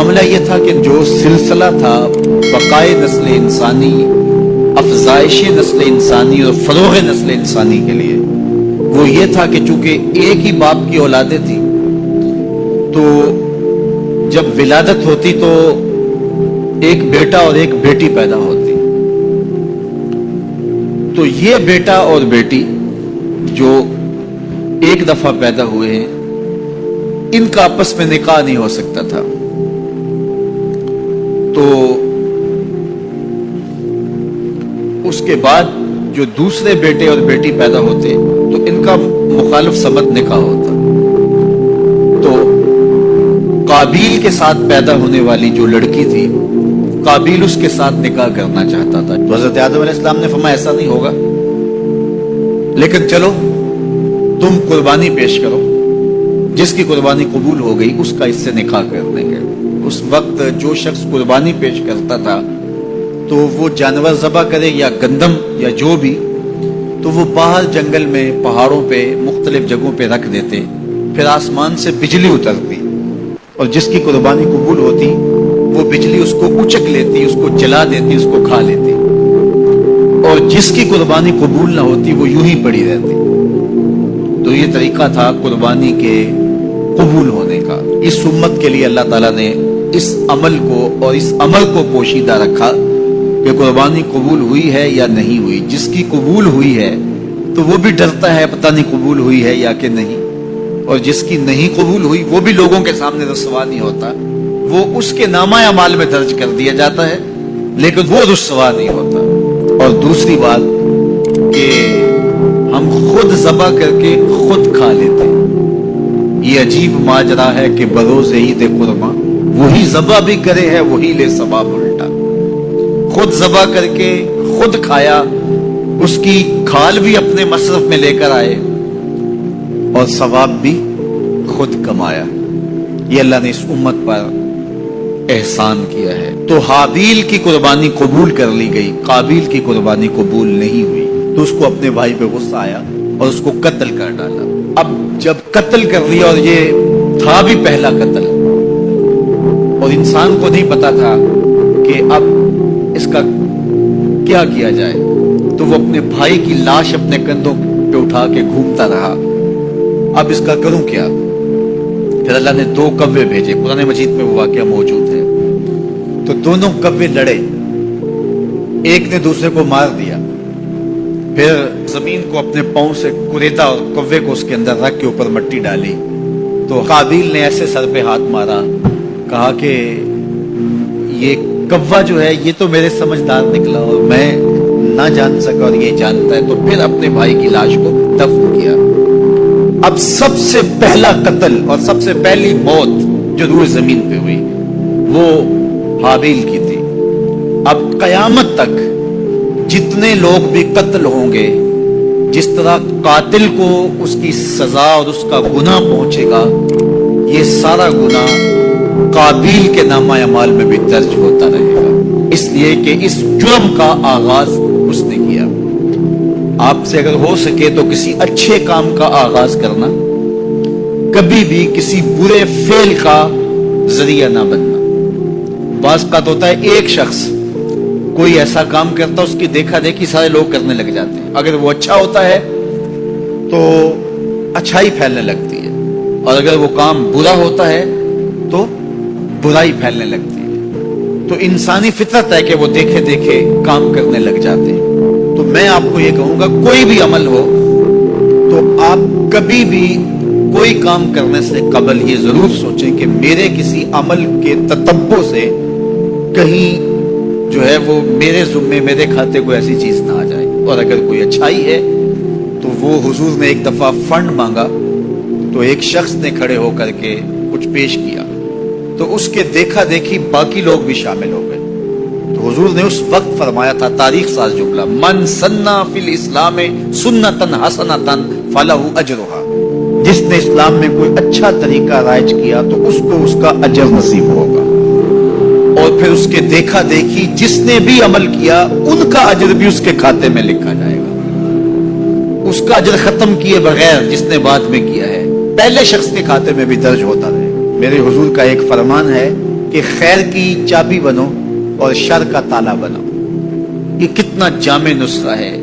معاملہ یہ تھا کہ جو سلسلہ تھا بقائے نسل انسانی، افزائش نسل انسانی اور فروغ نسل انسانی کے لیے، وہ یہ تھا کہ چونکہ ایک ہی باپ کی اولادیں تھیں، تو جب ولادت ہوتی تو ایک بیٹا اور ایک بیٹی پیدا ہوتی، تو یہ بیٹا اور بیٹی جو ایک دفعہ پیدا ہوئے ہیں، ان کا آپس میں نکاح نہیں ہو سکتا تھا، تو اس کے بعد جو دوسرے بیٹے اور بیٹی پیدا ہوتے تو ان کا مخالف سمت نکاح ہوتا۔ تو قابیل کے ساتھ پیدا ہونے والی جو لڑکی تھی، قابیل اس کے ساتھ نکاح کرنا چاہتا تھا، تو حضرت آدم علیہ السلام نے فرمایا ایسا نہیں ہوگا، لیکن چلو تم قربانی پیش کرو، جس کی قربانی قبول ہو گئی اس کا اس سے نکاح کر دیں گے۔ اس وقت جو شخص قربانی پیش کرتا تھا تو وہ جانور ذبح کرے یا گندم یا جو بھی، تو وہ باہر جنگل میں پہاڑوں پہ مختلف جگہوں پہ رکھ دیتے، پھر آسمان سے بجلی اترتی اور جس کی قربانی قبول ہوتی وہ بجلی اس کو اچک لیتی، اس کو جلا دیتی، اس کو کھا لیتی، اور جس کی قربانی قبول نہ ہوتی وہ یوں ہی پڑی رہتی۔ تو یہ طریقہ تھا قربانی کے قبول ہونے کا۔ اس امت کے لیے اللہ تعالیٰ نے اس عمل کو اور اس عمل کو پوشیدہ رکھا کہ قربانی قبول ہوئی ہے یا نہیں ہوئی۔ جس کی قبول ہوئی ہے تو وہ بھی ڈرتا ہے پتہ نہیں قبول ہوئی ہے یا کہ نہیں، اور جس کی نہیں قبول ہوئی وہ بھی لوگوں کے سامنے رسوا نہیں ہوتا، وہ اس کے نامہ اعمال میں درج کر دیا جاتا ہے لیکن وہ رسوا نہیں ہوتا۔ اور دوسری بات کہ ہم خود ذبح کر کے خود کھا لیتے ہیں۔ یہ عجیب ماجرا ہے کہ بروز عید قرباں وہی ذبح بھی کرے ہے وہی لے ثواب الٹا۔ خود ذبح کر کے خود کھایا، اس کی کھال بھی اپنے مصرف میں لے کر آئے اور ثواب بھی خود کمایا۔ یہ اللہ نے اس امت پر احسان کیا ہے۔ تو حابیل کی قربانی قبول کر لی گئی، قابیل کی قربانی قبول نہیں ہوئی، تو اس کو اپنے بھائی پہ غصہ آیا اور اس کو قتل کر ڈالا۔ اب جب قتل کر لیا، اور یہ تھا بھی پہلا قتل، اور انسان کو نہیں پتا تھا کہ اب اس کا کیا کیا جائے، تو وہ اپنے بھائی کی لاش اپنے کندھوں پہ اٹھا کے گھومتا رہا، اب اس کا کروں کیا؟ پھر اللہ نے 2 کوے بھیجے، قرآن مجید میں وہ واقعہ موجود ہے۔ تو دونوں کوے لڑے، ایک نے دوسرے کو مار دیا، پھر زمین کو اپنے پاؤں سے کریدا اور کوے کو اس کے اندر رکھ کے اوپر مٹی ڈالی۔ تو قابیل نے ایسے سر پہ ہاتھ مارا، کہا کہ یہ کوا جو ہے یہ تو میرے سمجھدار نکلا اور میں نہ جان سکا اور یہ جانتا ہے، تو پھر اپنے بھائی کی لاش کو دفن کیا۔ اب سب سے پہلا قتل اور سب سے پہلی موت جو روئے زمین پہ ہوئی وہ حابیل کی تھی۔ اب قیامت تک جتنے لوگ بھی قتل ہوں گے، جس طرح قاتل کو اس کی سزا اور اس کا گناہ پہنچے گا، یہ سارا گناہ قابیل کے نامہ اعمال میں بھی درج ہوتا رہے گا، اس لیے کہ اس جرم کا آغاز اس نے کیا۔ آپ سے اگر ہو سکے تو کسی اچھے کام کا آغاز کرنا، کبھی بھی کسی برے فعل کا ذریعہ نہ بننا۔ بعض کا تو ہوتا ہے ایک شخص کوئی ایسا کام کرتا، اس کی دیکھا دیکھی سارے لوگ کرنے لگ جاتے ہیں، اگر وہ اچھا ہوتا ہے تو اچھائی پھیلنے لگتی ہے، اور اگر وہ کام برا ہوتا ہے تو برائی پھیلنے لگتی ہے۔ تو انسانی فطرت ہے کہ وہ دیکھے دیکھے کام کرنے لگ جاتے ہیں۔ تو میں آپ کو یہ کہوں گا، کوئی بھی عمل ہو تو آپ کبھی بھی کوئی کام کرنے سے قبل یہ ضرور سوچیں کہ میرے کسی عمل کے تتبع سے کہیں جو ہے وہ میرے ذمے میرے کھاتے کو ایسی چیز نہ آ جائے۔ اور اگر کوئی اچھائی ہے تو وہ حضور نے ایک دفعہ فنڈ مانگا تو ایک شخص نے کھڑے ہو کر کے کچھ پیش کیا، تو اس کے دیکھا دیکھی باقی لوگ بھی شامل ہو گئے۔ تو حضور نے اس وقت فرمایا تھا تاریخ ساز جملہ، من سنّا فی الاسلام سنتن حسنتن فلہ اجرھا، جس نے اسلام میں کوئی اچھا طریقہ رائج کیا تو اس کو اس کا اجر نصیب ہوگا، اور پھر اس کے دیکھا دیکھی جس نے بھی عمل کیا ان کا اجر بھی اس کے کھاتے میں لکھا جائے گا، اس کا اجر ختم کیے بغیر جس نے بعد میں کیا ہے پہلے شخص کے کھاتے میں بھی درج ہوتا رہے۔ میرے حضور کا ایک فرمان ہے کہ خیر کی چابی بنو اور شر کا تالا بنو. یہ کتنا جامع نسخہ ہے.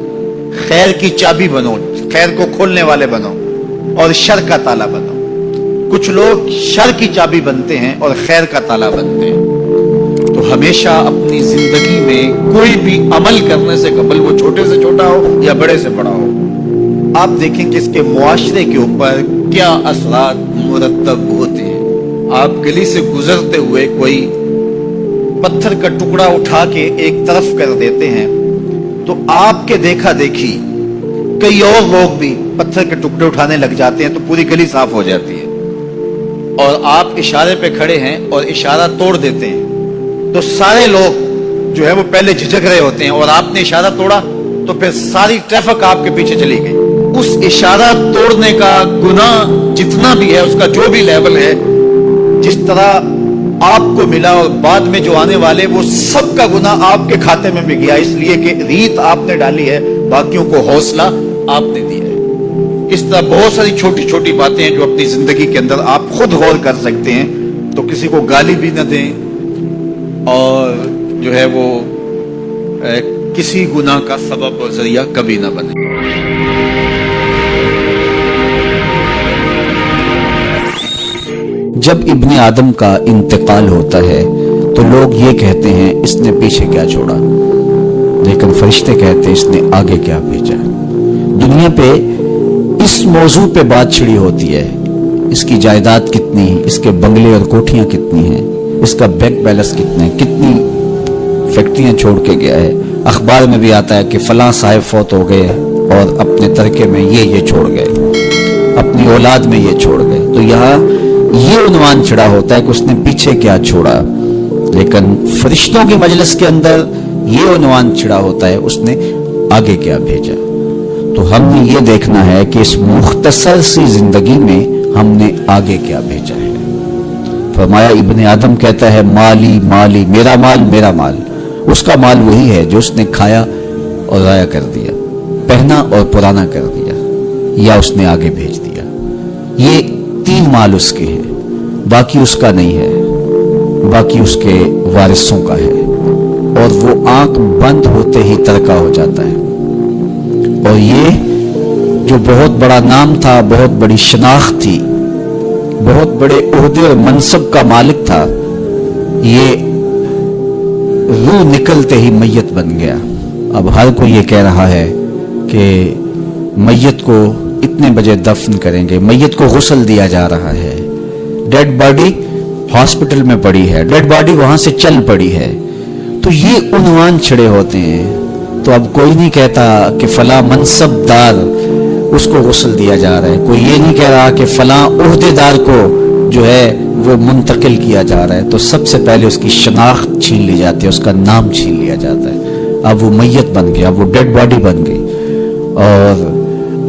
خیر کی چابی بنو, خیر کو کھولنے والے بنو, اور شر کا تالا بنو. کچھ لوگ شر کی چابی بنتے ہیں اور خیر کا تالا بنتے ہیں. تو ہمیشہ اپنی زندگی میں کوئی بھی عمل کرنے سے قبل, وہ چھوٹے سے چھوٹا ہو یا بڑے سے بڑا ہو, آپ دیکھیں کہ اس کے معاشرے کے اوپر کیا اثرات مرتب ہوتے ہیں. آپ گلی سے گزرتے ہوئے کوئی پتھر کا ٹکڑا اٹھا کے ایک طرف کر دیتے ہیں تو آپ کے دیکھا دیکھی کئی اور لوگ بھی پتھر کے ٹکڑے اٹھانے لگ جاتے ہیں تو پوری گلی صاف ہو جاتی ہے. اور آپ اشارے پہ کھڑے ہیں اور اشارہ توڑ دیتے ہیں تو سارے لوگ جو ہے وہ پہلے جھجک رہے ہوتے ہیں, اور آپ نے اشارہ توڑا تو پھر ساری ٹریفک آپ کے پیچھے چلی گئی. اس اشارہ توڑنے کا گناہ جتنا بھی ہے, اس کا جو بھی لیول ہے, جس طرح آپ کو ملا اور بعد میں جو آنے والے, وہ سب کا گناہ آپ کے کھاتے میں بھی گیا, اس لیے کہ ریت آپ نے ڈالی ہے, باقیوں کو حوصلہ آپ نے دیا ہے. اس طرح بہت ساری چھوٹی چھوٹی باتیں ہیں جو اپنی زندگی کے اندر آپ خود غور کر سکتے ہیں. تو کسی کو گالی بھی نہ دیں اور جو ہے وہ کسی گناہ کا سبب اور ذریعہ کبھی نہ بنے. جب ابن آدم کا انتقال ہوتا ہے تو لوگ یہ کہتے ہیں اس نے پیچھے کیا چھوڑا, لیکن فرشتے کہتے ہیں اس نے آگے کیا بھیجا. دنیا پہ اس موضوع پہ بات چھڑی ہوتی ہے, اس کی جائیداد کتنی, اس کے بنگلے اور کوٹھیاں کتنی ہیں, اس کا بینک بیلنس کتنے, کتنی فیکٹریاں چھوڑ کے گیا ہے. اخبار میں بھی آتا ہے کہ فلاں صاحب فوت ہو گئے اور اپنے ترکے میں یہ چھوڑ گئے, اپنی اولاد میں یہ چھوڑ گئے. تو یہاں یہ عنوان چڑھا ہوتا ہے کہ اس نے پیچھے کیا چھوڑا, لیکن فرشتوں کی مجلس کے اندر یہ عنوان چڑھا ہوتا ہے اس نے آگے کیا بھیجا. تو ہم نے یہ دیکھنا ہے کہ اس مختصر سی زندگی میں ہم نے آگے کیا بھیجا ہے. فرمایا ابن آدم کہتا ہے مالی مالی, میرا مال میرا مال. اس کا مال وہی ہے جو اس نے کھایا اور ضائع کر دیا, پہنا اور پرانا کر دیا, یا اس نے آگے بھیج دیا. یہ 3 مال اس کے ہیں, باقی اس کا نہیں ہے, باقی اس کے وارثوں کا ہے, اور وہ آنکھ بند ہوتے ہی ترکہ ہو جاتا ہے. اور یہ جو بہت بڑا نام تھا, بہت بڑی شناخت تھی, بہت بڑے عہدے اور منصب کا مالک تھا, یہ روح نکلتے ہی میت بن گیا. اب ہر کوئی یہ کہہ رہا ہے کہ میت کو اتنے بجے دفن کریں گے, میت کو غسل دیا جا رہا ہے, ڈیڈ باڈی ہاسپٹل میں پڑی ہے, ڈیڈ باڈی وہاں سے چل پڑی ہے. تو یہ عنوان چھڑے ہوتے ہیں. تو اب کوئی نہیں کہتا کہ فلاں منصب دار اس کو غسل دیا جا رہا ہے, کوئی یہ نہیں کہہ رہا کہ فلاں عہدے دار کو جو ہے وہ منتقل کیا جا رہا ہے. تو سب سے پہلے اس کی شناخت چھین لی جاتی ہے, اس کا نام چھین لیا جاتا ہے. اب وہ میت بن گیا, اب وہ ڈیڈ باڈی بن گئی, اور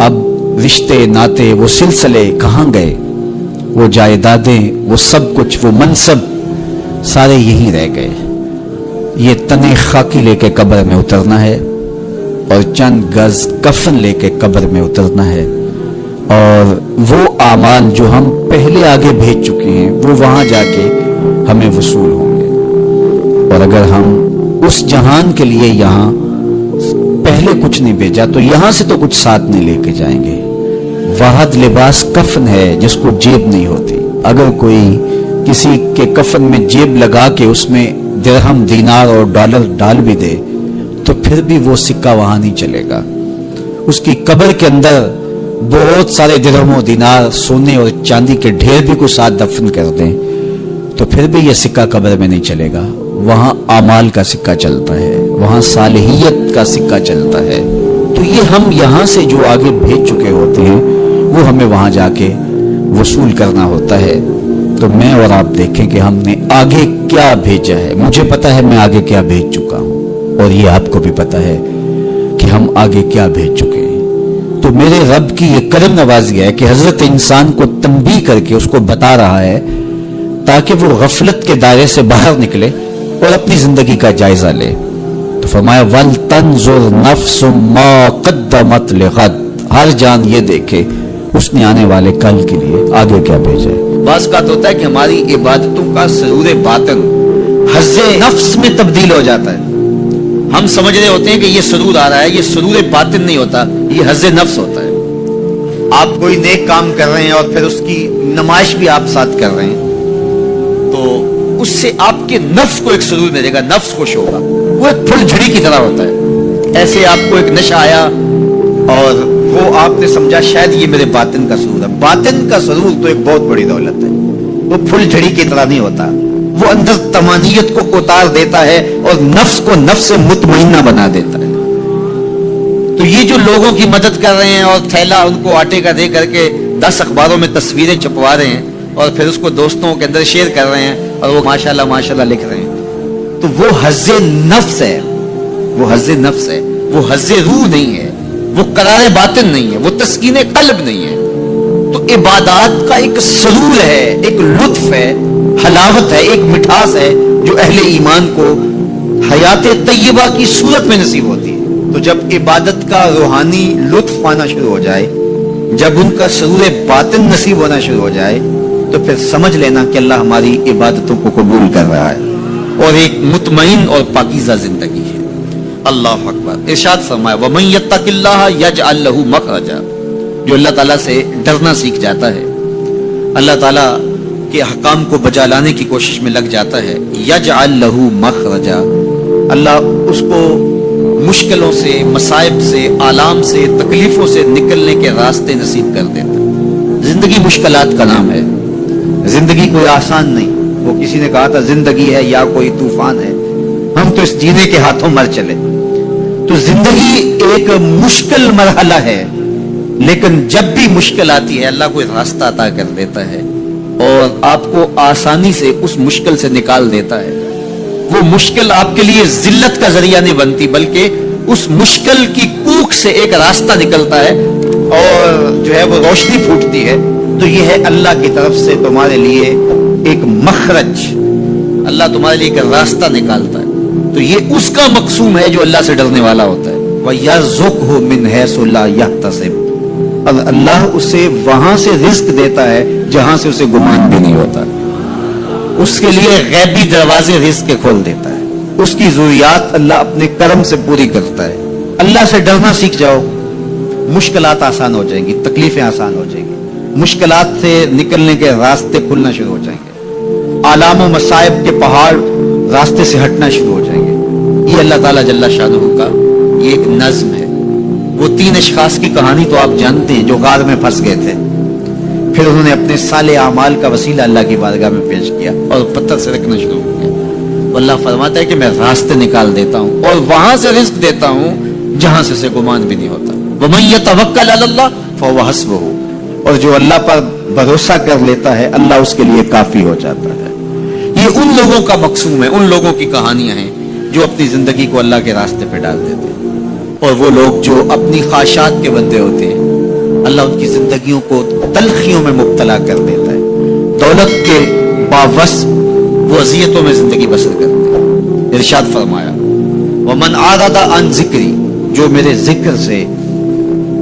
اب رشتے ناتے وہ سلسلے کہاں گئے, وہ جائیدادیں, وہ سب کچھ, وہ منصب سارے یہی رہ گئے. یہ تنے خاکی لے کے قبر میں اترنا ہے, اور چند گز کفن لے کے قبر میں اترنا ہے, اور وہ اعمال جو ہم پہلے آگے بھیج چکے ہیں وہ وہاں جا کے ہمیں وصول ہوں گے. اور اگر ہم اس جہان کے لیے یہاں پہلے کچھ نہیں بھیجا تو یہاں سے تو کچھ ساتھ نہیں لے کے جائیں گے. واحد لباس کفن ہے جس کو جیب نہیں ہوتی. اگر کوئی کسی کے کفن میں جیب لگا کے اس میں درہم دینار اور ڈالر ڈال بھی دے تو پھر بھی وہ سکہ وہاں نہیں چلے گا. اس کی قبر کے اندر بہت سارے درہم و دینار, سونے اور چاندی کے ڈھیر بھی کو ساتھ دفن کر دیں تو پھر بھی یہ سکہ قبر میں نہیں چلے گا. وہاں اعمال کا سکہ چلتا ہے, وہاں صالحیت کا سکہ چلتا ہے. تو یہ ہم یہاں سے جو آگے بھیج چکے ہوتے ہیں وہ ہمیں وہاں جا کے وصول کرنا ہوتا ہے. تو میں اور آپ دیکھیں کہ ہم نے آگے کیا بھیجا ہے. مجھے پتا ہے میں آگے کیا بھیج چکا ہوں, اور یہ آپ کو بھی پتا ہے کہ ہم آگے کیا بھیج چکے ہیں. تو میرے رب کی یہ کرم نوازی ہے کہ حضرت انسان کو تنبیہ کر کے اس کو بتا رہا ہے تاکہ وہ غفلت کے دائرے سے باہر نکلے اور اپنی زندگی کا جائزہ لے. تو فرمایا وَلْتَنْظُرْ نَفْسٌ مَا قَدَّمَتْ لِغَدٍ, ہر جان یہ دیکھے اس نے آنے والے کل کے لیے آگے کیا بھیجا ہے۔ بعض کا ہوتا ہے کہ ہماری عبادتوں کا سرور باطن حظ نفس میں تبدیل ہو جاتا ہے. ہم سمجھ رہے ہوتے ہیں کہ یہ سرور آ رہا ہے، یہ سرور باطن نہیں ہوتا، یہ حظ نفس ہوتا ہے. آپ کوئی نیک کام کر رہے ہیں اور پھر اس کی نمائش بھی آپ ساتھ کر رہے ہیں تو اس سے آپ کے نفس کو ایک سرور ملے گا، نفس خوش ہوگا. وہ ایک پھل جھڑی کی طرح ہوتا ہے. ایسے آپ کو ایک نشہ آیا اور وہ آپ نے سمجھا شاید یہ میرے باطن کا سرور ہے. باطن کا سرور تو ایک بہت بڑی دولت ہے. وہ پھل جھڑی کی طرح نہیں ہوتا، وہ اندر طمانینت کو اتار دیتا ہے اور نفس کو نفس مطمئنہ بنا دیتا ہے. تو یہ جو لوگوں کی مدد کر رہے ہیں اور تھیلا ان کو آٹے کا دے کر کے 10 اخباروں میں تصویریں چھپوا رہے ہیں اور پھر اس کو دوستوں کے اندر شیئر کر رہے ہیں اور وہ ماشاءاللہ ماشاءاللہ لکھ رہے ہیں، تو وہ حظ نفس ہے. وہ حظ نفس ہے، وہ حظ روح نہیں ہے، وہ قرار باطن نہیں ہے، وہ تسکین قلب نہیں ہے. تو عبادات کا ایک سرور ہے، ایک لطف ہے، حلاوت ہے، ایک مٹھاس ہے جو اہل ایمان کو حیات طیبہ کی صورت میں نصیب ہوتی ہے. تو جب عبادت کا روحانی لطف آنا شروع ہو جائے، جب ان کا سرور باطن نصیب ہونا شروع ہو جائے، تو پھر سمجھ لینا کہ اللہ ہماری عبادتوں کو قبول کر رہا ہے اور ایک مطمئن اور پاکیزہ زندگی ہے. اللہ اکبر. ارشاد فرمایا وَمَن يَتَّقِ اللَّهَ يَجْعَل لَّهُ مَخْرَجًا. جو اللہ تعالیٰ سے ڈرنا سیکھ جاتا ہے، اللہ تعالیٰ کے احکام کو بجا لانے کی کوشش میں لگ جاتا ہے، يَجْعَل لَّهُ مَخْرَجًا. اللہ اس کو مشکلوں سے، مصائب سے، آلام سے، تکلیفوں سے نکلنے کے راستے نصیب کر دیتا ہے. زندگی مشکلات کا نام ہے، زندگی کوئی آسان نہیں. وہ کسی نے کہا تھا زندگی ہے یا کوئی طوفان ہے، ہم تو اس جینے کے ہاتھوں مر چلے. تو زندگی ایک مشکل مرحلہ ہے، لیکن جب بھی مشکل آتی ہے اللہ کوئی راستہ عطا کر دیتا ہے اور آپ کو آسانی سے اس مشکل سے نکال دیتا ہے. وہ مشکل آپ کے لیے ذلت کا ذریعہ نہیں بنتی، بلکہ اس مشکل کی کوکھ سے ایک راستہ نکلتا ہے اور جو ہے وہ روشنی پھوٹتی ہے. تو یہ ہے اللہ کی طرف سے تمہارے لیے ایک مخرج، اللہ تمہارے لیے ایک راستہ نکالتا ہے. تو یہ اس کا مقصوم ہے جو اللہ سے ڈرنے والا ہوتا ہے. وَيَرْزُقْهُ مِنْ حَيْثُ لَا يَحْتَسِبُ. اور اللہ اسے وہاں سے رزق دیتا ہے جہاں سے اسے گمان بھی نہیں ہوتا. اس کے لیے غیبی دروازے رزق کے کھول دیتا ہے. اس کی ضروریات اللہ اپنے کرم سے پوری کرتا ہے. اللہ سے ڈرنا سیکھ جاؤ، مشکلات آسان ہو جائیں گی، تکلیفیں آسان ہو جائیں گی، مشکلات سے نکلنے کے راستے کھلنا شروع ہو جائیں گے، آلام و مصائب کے پہاڑ راستے سے ہٹنا شروع ہو جائیں گے. یہ اللہ تعالیٰ جل شانہ کا یہ ایک نظم ہے. وہ 3 اشخاص کی کہانی تو آپ جانتے ہیں جو غار میں پھنس گئے تھے، پھر انہوں نے اپنے صالح اعمال کا وسیلہ اللہ کی بارگاہ میں پیش کیا اور پتھر سے رکھنا شروع کیا. اللہ فرماتا ہے کہ میں راستے نکال دیتا ہوں اور وہاں سے رزق دیتا ہوں جہاں سے اسے گمان بھی نہیں ہوتا. وَمَن يَتَوَکَّلْ عَلَى اللَّهِ فَهُوَ حَسْبُهُ. اور جو اللہ پر بھروسہ کر لیتا ہے اللہ اس کے لیے کافی ہو جاتا ہے. یہ ان لوگوں کا مقصوم ہے، ان لوگوں کی کہانیاں ہیں جو اپنی زندگی کو اللہ کے راستے پہ ڈال دیتے ہیں. اور وہ لوگ جو اپنی خواہشات کے بندے ہوتے ہیں اللہ ان کی زندگیوں کو تلخیوں میں مبتلا کر دیتا ہے. دولت کے باوصف وہ اذیتوں میں زندگی بسر کرتے ہیں. ارشاد فرمایا وَمَنْ عَرَضَ عَنْ ذِکْرِی. جو میرے ذکر سے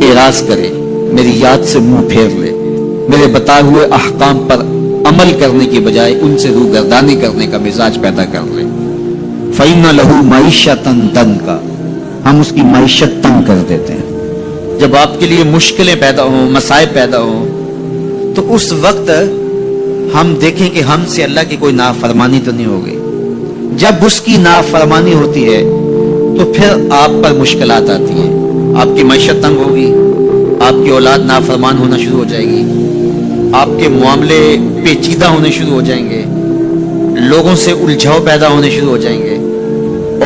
اعراض کرے، میری یاد سے منہ پھیر لے، میرے بتائے ہوئے احکام پر عمل کرنے کی بجائے ان سے روگردانی کرنے کا مزاج پیدا کر لے، فَإِنَّ لَهُ مَعِیشَةً ضَنْکَ. ہم اس کی معیشت تنگ کر دیتے ہیں. جب آپ کے لیے مشکلیں پیدا ہوں، مسائب پیدا ہوں، تو اس وقت ہم دیکھیں کہ ہم سے اللہ کی کوئی نافرمانی تو نہیں ہوگی. جب اس کی نافرمانی ہوتی ہے تو پھر آپ پر مشکلات آتی ہیں، آپ کی معیشت تنگ ہوگی، آپ کی اولاد نافرمان ہونا شروع ہو جائے گی، آپ کے معاملے پیچیدہ ہونے شروع ہو جائیں گے، لوگوں سے الجھاؤ پیدا ہونے شروع ہو جائیں گے،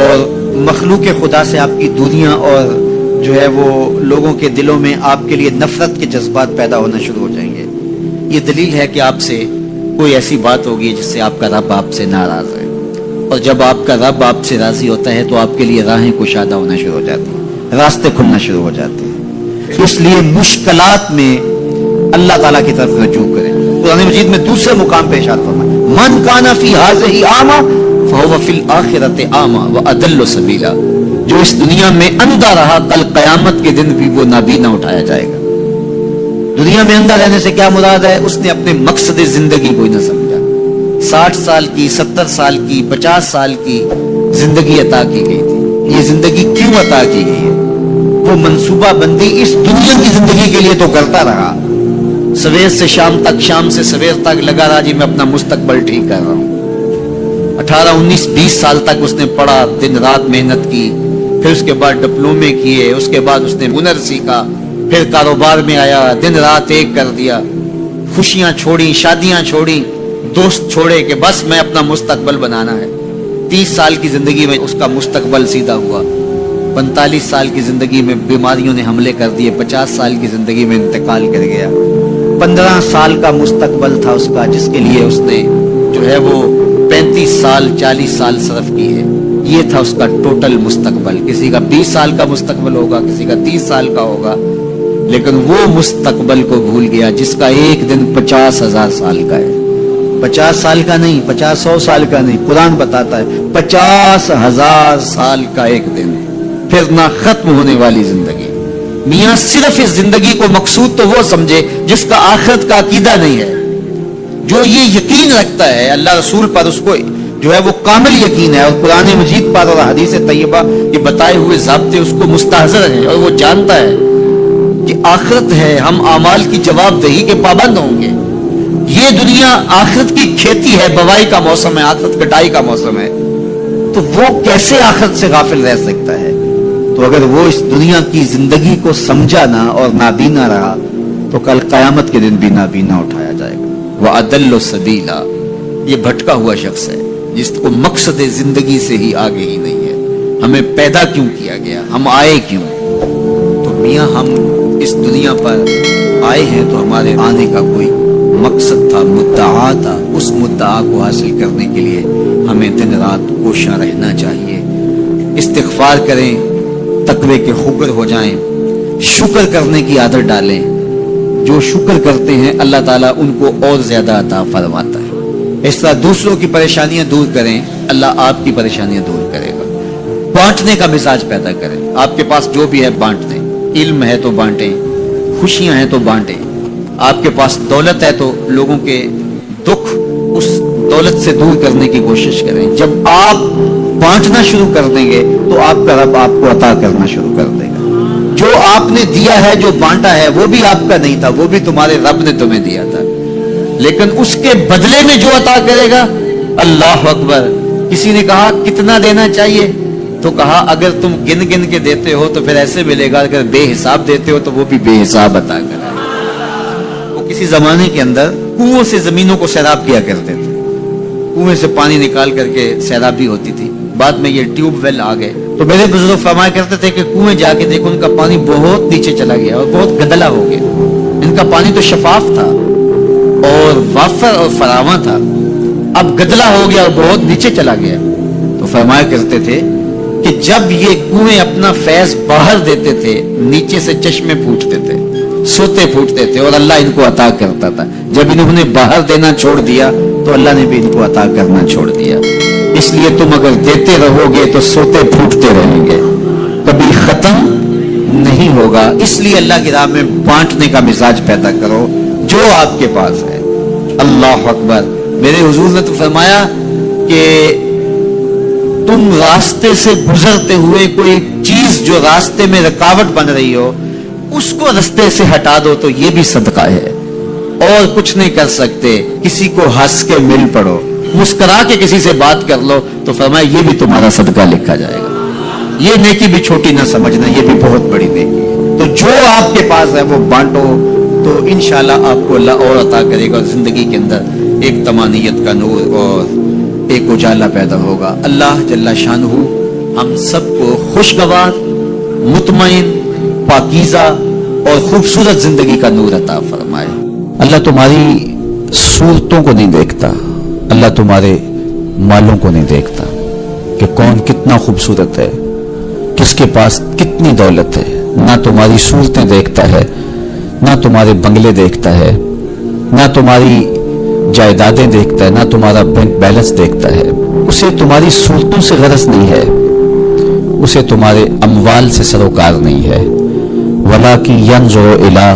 اور مخلوق خدا سے آپ کی دنیا اور جو ہے وہ لوگوں کے دلوں میں آپ کے لیے نفرت کے جذبات پیدا ہونا شروع ہو جائیں گے. یہ دلیل ہے کہ آپ سے کوئی ایسی بات ہوگی جس سے آپ کا رب آپ سے ناراض ہے، اور جب آپ کا رب آپ سے راضی ہوتا ہے تو آپ کے لیے راہیں کشادہ ہونا شروع ہو جاتی ہیں، راستے کھلنا شروع ہو جاتے ہیں. اس لیے مشکلات میں اللہ تعالیٰ کی طرف رجوع کریں. قرآن مجید میں دوسرے مقام پہ ارشاد فرمایا من کان فی ہذہ اعمی فہو فی الآخرۃ اعمی واضل سبیلا. جو اس دنیا میں اندھا رہا کل قیامت کے دن بھی وہ نابینا اٹھایا جائے گا. دنیا میں اندھا رہنے سے کیا مراد ہے؟ اس نے اپنے مقصد زندگی کو ہی نہ سمجھا۔ 60 سال کی، 70 سال کی، 50 سال کی زندگی عطا کی گئی تھی۔ یہ زندگی کیوں عطا کی گئی ہے؟ وہ منصوبہ بندی اس دنیا کی زندگی کے لیے تو کرتا رہا، سویر سے شام تک، شام سے سویر تک لگا رہا، جی میں اپنا مستقبل ٹھیک کر رہا ہوں۔ 18 19 20 سال تک اس نے پڑھا، دن رات محنت کی، پھر اس کے بعد ڈپلومے کیے، اس کے بعد اس نے ہنر سیکھا، پھر کاروبار میں آیا، دن رات ایک کر دیا، خوشیاں چھوڑی، شادیاں چھوڑی، دوست چھوڑے کہ بس میں اپنا مستقبل بنانا ہے۔ 30 سال کی زندگی میں اس کا مستقبل سیدھا ہوا، 45 سال کی زندگی میں بیماریوں نے حملے کر دیے، 50 سال کی زندگی میں انتقال کر گیا۔ 15 سال کا مستقبل تھا اس کا، جس کے لیے اس نے جو ہے وہ 35 سال 40 سال صرف کیے۔ یہ تھا اس کا ٹوٹل مستقبل۔ کسی کا 20 سال کا مستقبل ہوگا، کسی کا 30 سال کا ہوگا، لیکن وہ مستقبل کو بھول گیا جس کا ایک دن 50,000 سال کا ہے۔ 50 سال کا نہیں، 50 سال کا نہیں، قرآن بتاتا ہے 50,000 سال کا ایک دن، پھر نہ ختم ہونے والی زندگی۔ میاں صرف اس زندگی کو مقصود تو وہ سمجھے جس کا آخرت کا عقیدہ نہیں ہے، جو یہ یقین رکھتا ہے اللہ رسول پر، اس کو جو ہے وہ کامل یقین ہے، اور قرآن مجید پر اور حدیث طیبہ یہ بتائے ہوئے ضابطے اس کو مستحضر ہیں، اور وہ جانتا ہے کہ آخرت ہے، ہم اعمال کی جواب دہی کے پابند ہوں گے۔ یہ دنیا آخرت کی کھیتی ہے، بوائی کا موسم ہے، آخرت کٹائی کا موسم ہے، تو وہ کیسے آخرت سے غافل رہ سکتا ہے؟ تو اگر وہ اس دنیا کی زندگی کو سمجھا نہ اور نابینا رہا تو کل قیامت کے دن بھی نابینا اٹھایا جائے گا۔ وَأَضَلُّ سَبِيلًا، یہ بھٹکا ہوا شخص ہے جس کو مقصد زندگی سے ہی آگے ہی نہیں ہے۔ ہمیں پیدا کیوں کیا گیا، ہم آئے کیوں؟ تو میاں ہم اس دنیا پر آئے ہیں تو ہمارے آنے کا کوئی مقصد تھا، مدعا تھا۔ اس مدعا کو حاصل کرنے کے لیے ہمیں دن رات کوشاں رہنا چاہیے، استغفار کریں، تقوی کے خوگر ہو جائیں، شکر کرنے کی عادت ڈالیں۔ جو شکر کرتے ہیں اللہ تعالیٰ ان کو اور زیادہ عطا فرماتا ہے۔ اس طرح دوسروں کی پریشانیاں دور کریں، اللہ آپ کی پریشانیاں دور کرے گا۔ بانٹنے کا مزاج پیدا کریں، آپ کے پاس جو بھی ہے بانٹ دیں، علم ہے تو بانٹیں، خوشیاں ہیں تو بانٹیں، آپ کے پاس دولت ہے تو لوگوں کے دکھ اس دولت سے دور کرنے کی کوشش کریں۔ جب آپ بانٹنا شروع کر دیں گے تو آپ کا رب آپ کو عطا کرنا شروع کر دے گا۔ جو آپ نے دیا ہے، جو بانٹا ہے، وہ بھی آپ کا نہیں تھا، وہ بھی تمہارے رب نے تمہیں دیا تھا، لیکن اس کے بدلے میں جو عطا کرے گا، اللہ اکبر۔ کسی نے کہا کتنا دینا چاہیے، تو کہا اگر تم گن گن کے دیتے ہو تو پھر ایسے ملے گا، اگر بے حساب دیتے ہو تو وہ بھی بے حساب عطا کرے گا۔ وہ کسی زمانے کے اندر کنووں سے زمینوں کو سیراب کیا کرتے تھے، کنویں سے پانی نکال کر کے سیرابی ہوتی تھی۔ بعد میں یہ ٹیوب ویل آ گئے تو میرے بزرگ فرمایا کرتے تھے کہ کنویں جا کے دیکھو، ان کا پانی بہت نیچے چلا گیا اور بہت گدلا ہو گیا۔ ان کا پانی تو شفاف تھا اور وافر اور فراواں تھا، اب گدلا ہو گیا اور بہت نیچے چلا گیا۔ تو فرمایا کرتے تھے کہ جب یہ کنویں اپنا فیض باہر دیتے تھے، نیچے سے چشمے پھوٹتے تھے، سوتے پھوٹتے تھے، اور اللہ ان کو عطا کرتا تھا۔ جب انہوں نے باہر دینا چھوڑ دیا تو اللہ نے بھی ان کو عطا کرنا چھوڑ دیا۔ اس لیے تم اگر دیتے رہو گے تو سوتے پھوٹتے رہیں گے، کبھی ختم نہیں ہوگا۔ اس لیے اللہ کی راہ میں بانٹنے کا مزاج پیدا کرو جو آپ کے پاس ہے۔ اللہ اکبر۔ میرے حضور نے تو فرمایا کہ تم راستے سے گزرتے ہوئے کوئی چیز جو راستے میں رکاوٹ بن رہی ہو اس کو راستے سے ہٹا دو تو یہ بھی صدقہ ہے، اور کچھ نہیں کر سکتے۔ کسی کو ہنس کے مل پڑو، مسکرا کے کسی سے بات کر لو تو فرمایا یہ بھی تمہارا صدقہ لکھا جائے گا۔ یہ نیکی بھی چھوٹی نہ سمجھنا، یہ بھی بہت بڑی نیکی ہے۔ تو جو آپ کے پاس ہے وہ بانٹو تو انشاءاللہ آپ کو اللہ اور عطا کرے گا، زندگی کے اندر ایک تمانیت کا نور اور ایک اجالا پیدا ہوگا۔ اللہ جل شانہ ہم سب کو خوشگوار، مطمئن، پاکیزہ اور خوبصورت زندگی کا نور عطا فرمائے۔ اللہ تمہاری صورتوں کو نہیں دیکھتا، اللہ تمہارے مالوں کو نہیں دیکھتا کہ کون کتنا خوبصورت ہے، کس کے پاس کتنی دولت ہے۔ نہ تمہاری صورتیں دیکھتا ہے، نہ تمہارے بنگلے دیکھتا ہے، نہ تمہاری جائیدادیں دیکھتا ہے، نہ تمہارا بینک بیلنس دیکھتا ہے۔ اسے تمہاری صورتوں سے غرض نہیں ہے، اسے تمہارے اموال سے سروکار نہیں ہے۔ وَلَٰكِن يَنظُرُ إِلَىٰ